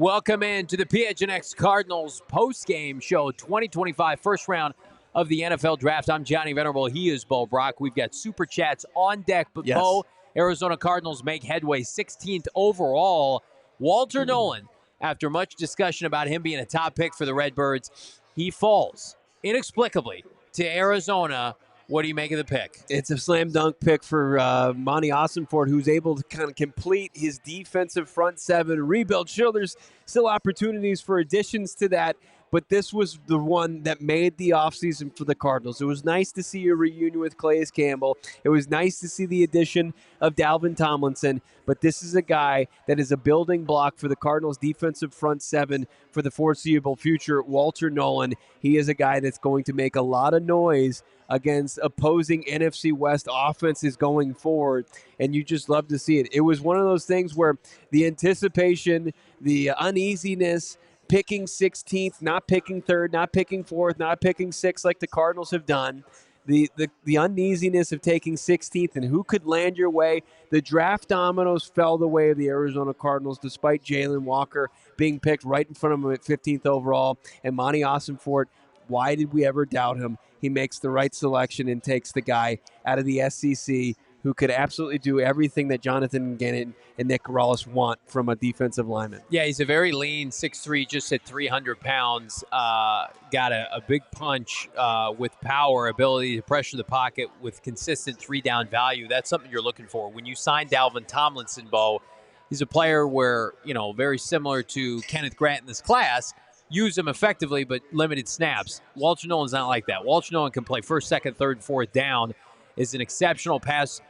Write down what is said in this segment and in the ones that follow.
Welcome in to the PHNX Cardinals post-game show, 2025 first round of the NFL Draft. I'm Johnny Venerable. He is Bo Brock. We've got Super Chats on deck. But Yes. Bo, Arizona Cardinals make headway 16th overall. Walter Nolen, after much discussion about him being a top pick for the Redbirds, he falls inexplicably to Arizona. What do you make of the pick? It's a slam dunk pick for Monty Osford, who's able to kind of complete his defensive front seven rebuild. Sure, there's still opportunities for additions to that, but this was the one that made the offseason for the Cardinals. It was nice to see a reunion with Calais Campbell. It was nice to see the addition of Dalvin Tomlinson, but this is a guy that is a building block for the Cardinals' defensive front seven for the foreseeable future. Walter Nolen, he is a guy that's going to make a lot of noise against opposing NFC West offenses going forward, and you just love to see it. It was one of those things where the anticipation, the uneasiness, picking 16th, not picking 3rd, not picking 4th, not picking 6th like the Cardinals have done, the uneasiness of taking 16th and who could land your way. The draft dominoes fell the way of the Arizona Cardinals despite Jalen Walker being picked right in front of him at 15th overall, and Monty Osford. Why did we ever doubt him? He makes the right selection and takes the guy out of the SEC who could absolutely do everything that Jonathan Gannon and Nick Corrales want from a defensive lineman. Yeah, he's a very lean 6'3", just at 300 pounds. Got a big punch with power, ability to pressure the pocket with consistent three-down value. That's something you're looking for. When you sign Dalvin Tomlinson, Bo, he's a player where, very similar to Kenneth Grant in this class, use him effectively, but limited snaps. Walter Nolen's not like that. Walter Nolen can play first, second, third, and fourth down, is an exceptional pass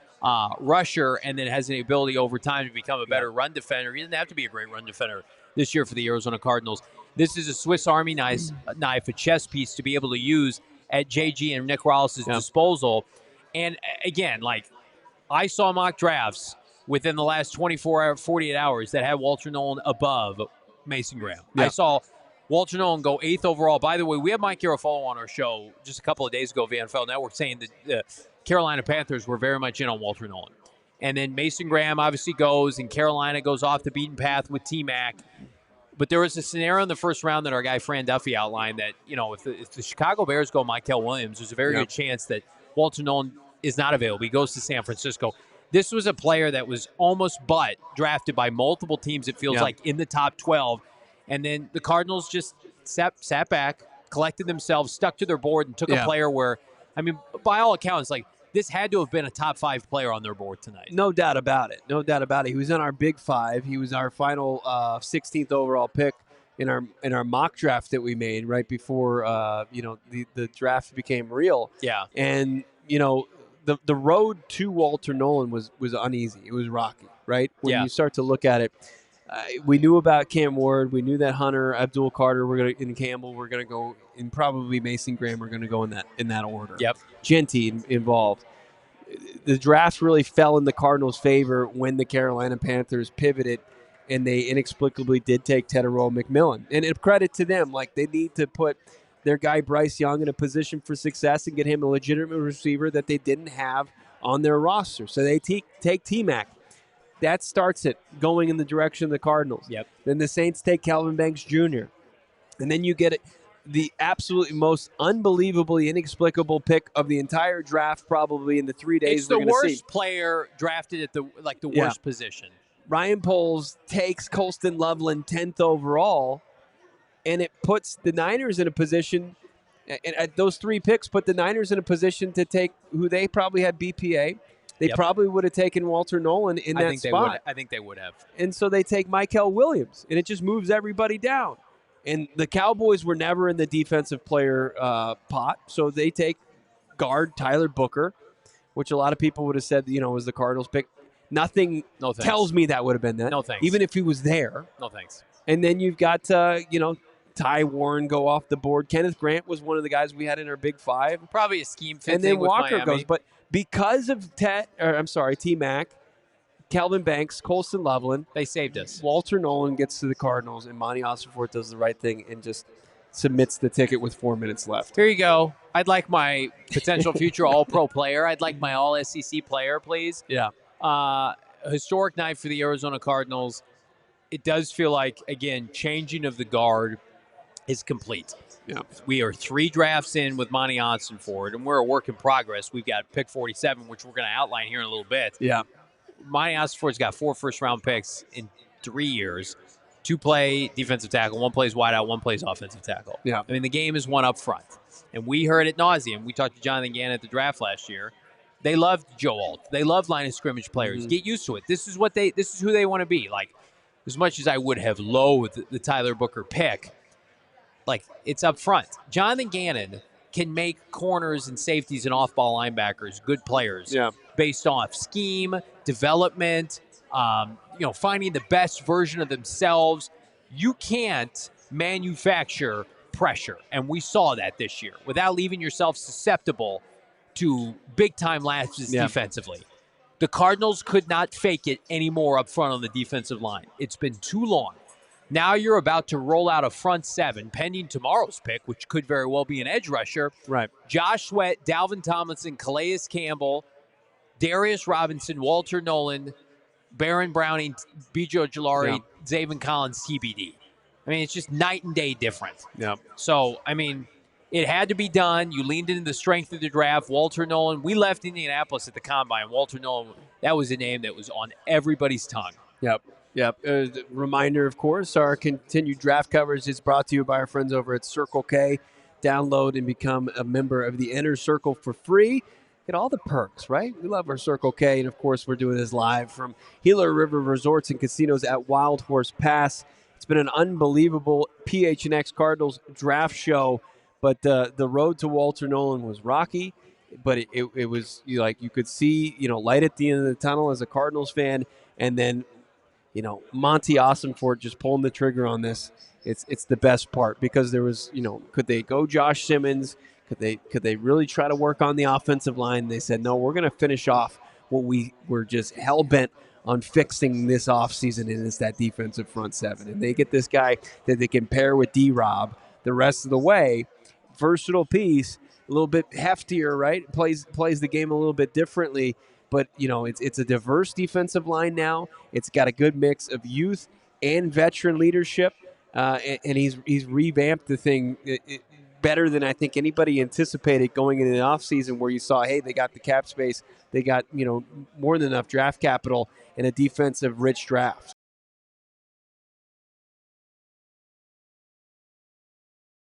rusher, and then has the ability over time to become a better run defender. He doesn't have to be a great run defender this year for the Arizona Cardinals. This is a Swiss Army knife, a chess piece to be able to use at JG and Nick Corrales' disposal. And again, I saw mock drafts within the last 48 hours that had Walter Nolen above Mason Graham. Yeah. I saw Walter Nolen go 8th overall. By the way, we had Mike Garofalo on our show just a couple of days ago via NFL Network saying that the Carolina Panthers were very much in on Walter Nolen. And then Mason Graham obviously goes, and Carolina goes off the beaten path with T-Mac. But there was a scenario in the first round that our guy Fran Duffy outlined that, if the Chicago Bears go Mykel Williams, there's a very good chance that Walter Nolen is not available. He goes to San Francisco. This was a player that was almost drafted by multiple teams, it feels like, in the top 12. And then the Cardinals just sat back, collected themselves, stuck to their board, and took a player where, by all accounts, this had to have been a top 5 player on their board tonight. No doubt about it. He was in our big 5. He was our final 16th overall pick in our mock draft that we made right before the draft became real. Yeah. And the road to Walter Nolen was uneasy. It was rocky, right? When you start to look at it. We knew about Cam Ward. We knew that Hunter, Abdul Carter, and Campbell were going to go, and probably Mason Graham were going to go in that order. Yep. Genty involved. The draft really fell in the Cardinals' favor when the Carolina Panthers pivoted, and they inexplicably did take Tedero McMillan. And a credit to them, they need to put their guy Bryce Young in a position for success and get him a legitimate receiver that they didn't have on their roster. So they take T-Mac. That starts it going in the direction of the Cardinals. Yep. Then the Saints take Calvin Banks Jr. And then you get the absolutely most unbelievably inexplicable pick of the entire draft probably in the 3 days we're going to see. It's the worst player drafted at the worst position. Ryan Poles takes Colston Loveland 10th overall, and it puts the Niners in a position, and at those 3 picks put the Niners in a position to take who they probably had BPA. They probably would have taken Walter Nolen in that spot. I think they would have. And so they take Mykel Williams, and it just moves everybody down. And the Cowboys were never in the defensive player pot, so they take guard Tyler Booker, which a lot of people would have said, was the Cardinals pick. Nothing tells me that would have been that. No thanks. Even if he was there. No thanks. And then you've got, Ty Warren go off the board. Kenneth Grant was one of the guys we had in our big 5. Probably a scheme fit and thing then with Walker Miami. goes, but because of T-Mac, Calvin Banks, Colston Loveland, they saved us. Walter Nolen gets to the Cardinals, and Monty Osford does the right thing and just submits the ticket with 4 minutes left. Here you go. I'd like my potential future All-Pro player. I'd like my All-SEC player, please. Yeah. Historic night for the Arizona Cardinals. it does feel like, again, changing of the guard is complete. Yeah. We are 3 drafts in with Monty Osford, and we're a work in progress. We've got pick 47, which we're going to outline here in a little bit. Yeah. Monty Osford's got 4 first-round picks in 3 years. 2 play defensive tackle, 1 plays wideout, 1 plays offensive tackle. Yeah. I mean, the game is one up front. And we heard it nauseum. We talked to Jonathan Gannon at the draft last year. They loved Joe Alt. They love line of scrimmage players. Get used to it. This is who they want to be. Like, as much as I would have loathed the Tyler Booker pick, like, it's up front. Jonathan Gannon can make corners and safeties and off-ball linebackers good players based off scheme, development, finding the best version of themselves. You can't manufacture pressure, and we saw that this year, without leaving yourself susceptible to big-time lapses defensively. The Cardinals could not fake it anymore up front on the defensive line. It's been too long. Now you're about to roll out a front 7, pending tomorrow's pick, which could very well be an edge rusher. Right. Josh Sweat, Dalvin Tomlinson, Calais Campbell, Darius Robinson, Walter Nolen, Baron Browning, Bijo Jalari, Zaven Collins, TBD. I mean, it's just night and day different. Yeah. So, I mean, it had to be done. You leaned into the strength of the draft. Walter Nolen, we left Indianapolis at the Combine. Walter Nolen, that was a name that was on everybody's tongue. Yep. Reminder, of course, our continued draft coverage is brought to you by our friends over at Circle K. Download and become a member of the Inner Circle for free. Get all the perks, right? We love our Circle K, and of course, we're doing this live from Gila River Resorts and Casinos at Wild Horse Pass. It's been an unbelievable PHNX Cardinals draft show, but the road to Walter Nolen was rocky, but it was you could see light at the end of the tunnel as a Cardinals fan, and then Monty Osford just pulling the trigger on this. It's the best part, because there was could they go Josh Simmons? Could they really try to work on the offensive line? They said, no, we're going to finish off what we were just hell-bent on fixing this offseason, and it's that defensive front 7. And they get this guy that they can pair with D-Rob the rest of the way. Versatile piece, a little bit heftier, right? Plays the game a little bit differently. But, it's a diverse defensive line now. It's got a good mix of youth and veteran leadership. And he's revamped the thing better than I think anybody anticipated going into the offseason, where you saw, hey, they got the cap space. They got, more than enough draft capital and a defensive-rich draft.